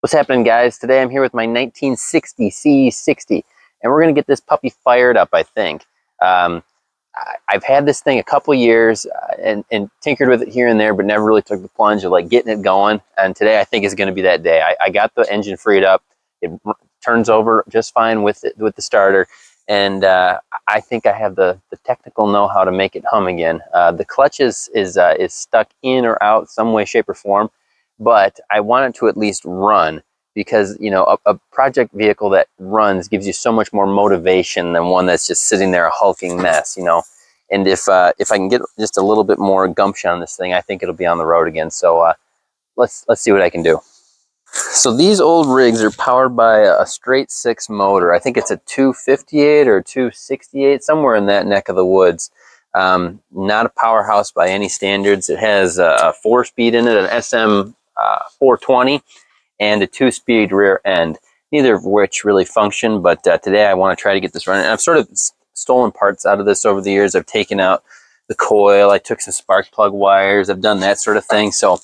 What's happening, guys? Today I'm here with my 1960 c60 and we're going to get this puppy fired up, I think. I've had this thing a couple years and tinkered with it here and there, but never really took the plunge of like getting it going, and today I think is going to be that day. I got the engine freed up. It turns over just fine with the starter, and I think I have the technical know-how to make it hum again. The clutch is stuck in or out some way, shape, or form, but I want it to at least run, because you know a project vehicle that runs gives you so much more motivation than one that's just sitting there a hulking mess, you know. And if I can get just a little bit more gumption on this thing, I think it'll be on the road again. So let's see what I can do. So these old rigs are powered by a straight six motor. I think it's a 258 or 268, somewhere in that neck of the woods. Not a powerhouse by any standards. It has a 4-speed in it, an SM 420, and a 2-speed rear end, neither of which really function. But today I want to try to get this running. And I've sort of stolen parts out of this over the years. I've taken out the coil, I took some spark plug wires, I've done that sort of thing. So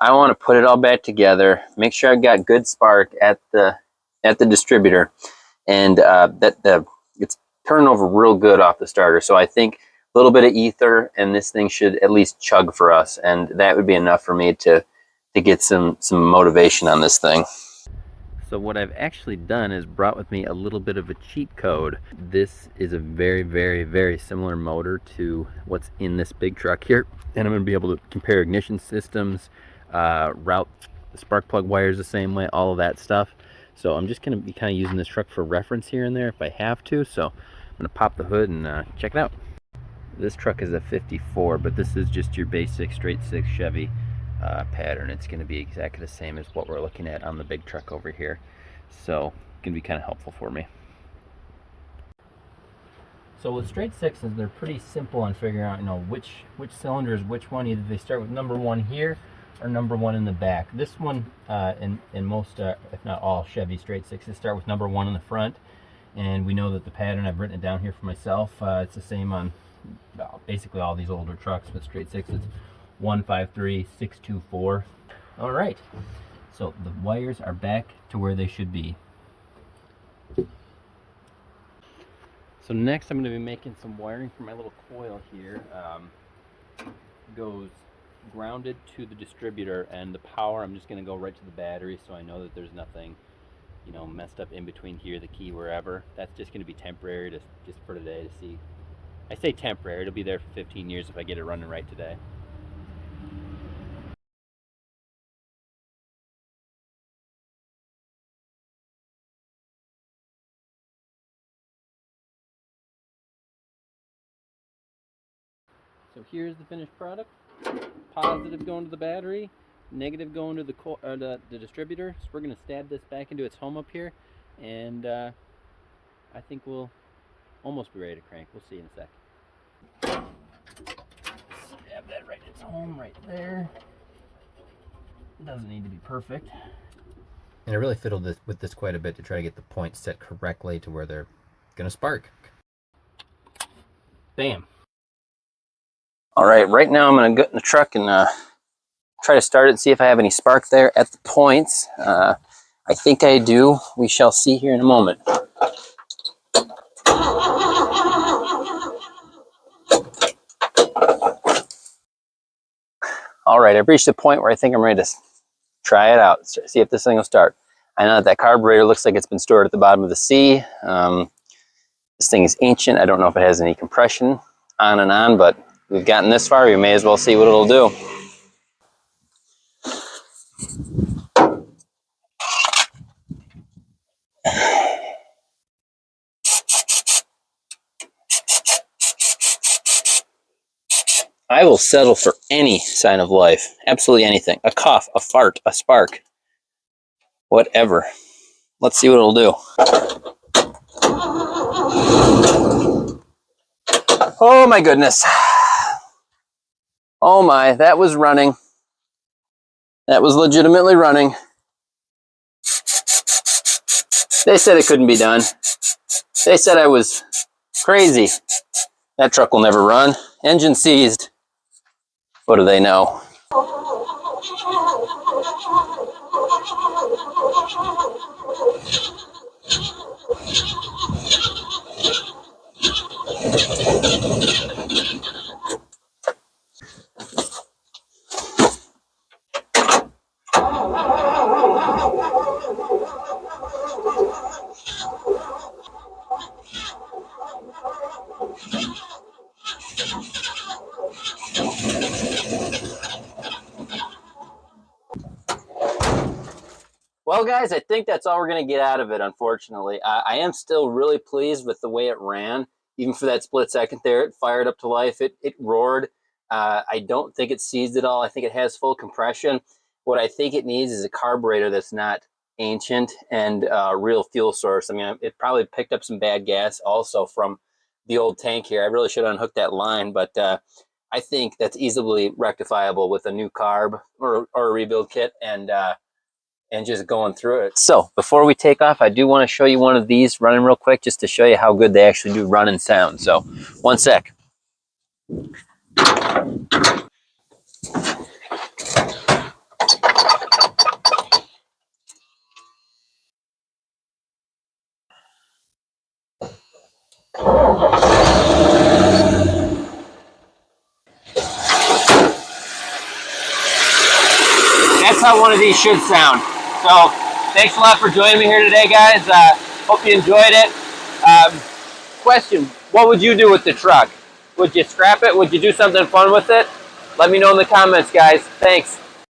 I want to put it all back together, make sure I've got good spark at the distributor, and it's turning over real good off the starter. So I think a little bit of ether and this thing should at least chug for us, and that would be enough for me to get some motivation on this thing. So what I've actually done is brought with me a little bit of a cheat code. This is a very, very, very similar motor to what's in this big truck here, and I'm going to be able to compare ignition systems, route the spark plug wires the same way, all of that stuff. So I'm just going to be kind of using this truck for reference here and there if I have to. So I'm going to pop the hood and check it out. This truck is a 54, but this is just your basic straight six Chevy pattern. It's going to be exactly the same as what we're looking at on the big truck over here, so it's going to be kind of helpful for me. So with straight sixes, they're pretty simple on figuring out, you know, which cylinder is which one. Either they start with number 1 here or number 1 in the back. This one, in most, if not all, Chevy straight sixes start with number 1 in the front, and we know that the pattern, I've written it down here for myself, it's the same on basically all these older trucks with straight sixes. 153 624. All right, so the wires are back to where they should be. So next I'm going to be making some wiring for my little coil here. Goes grounded to the distributor, and the power I'm just going to go right to the battery, so I know that there's nothing, you know, messed up in between here, the key, wherever. That's just going to be temporary, just for today to see. I say temporary, it'll be there for 15 years if I get it running right today. So here's the finished product. Positive going to the battery, negative going to the distributor. So we're going to stab this back into its home up here, and I think we'll almost be ready to crank. We'll see in a sec. Stab that right in its home right there. Doesn't need to be perfect. And I really fiddled with this quite a bit to try to get the points set correctly to where they're going to spark. Bam. All right, right now I'm going to get in the truck and try to start it and see if I have any spark there at the points. I think I do. We shall see here in a moment. All right, I've reached a point where I think I'm ready to try it out, see if this thing will start. I know that carburetor looks like it's been stored at the bottom of the sea. This thing is ancient. I don't know if it has any compression on and on, but we've gotten this far, we may as well see what it'll do. I will settle for any sign of life. Absolutely anything. A cough, a fart, a spark. Whatever. Let's see what it'll do. Oh my goodness. Oh my, that was running. That was legitimately running. They said it couldn't be done. They said I was crazy. That truck will never run. Engine seized. What do they know? Well, guys, I think that's all we're going to get out of it, unfortunately. I am still really pleased with the way it ran. Even for that split second there, it fired up to life. It roared. I don't think it seized at all. I think it has full compression. What I think it needs is a carburetor that's not ancient and a real fuel source. I mean, it probably picked up some bad gas also from the old tank here. I really should unhook that line, but I think that's easily rectifiable with a new carb or a rebuild kit and just going through it. So before we take off, I do want to show you one of these running real quick just to show you how good they actually do run and sound. So one sec. That's how one of these should sound. So thanks a lot for joining me here today, guys. Hope you enjoyed it. Question, what would you do with the truck? Would you scrap it? Would you do something fun with it? Let me know in the comments, guys. Thanks.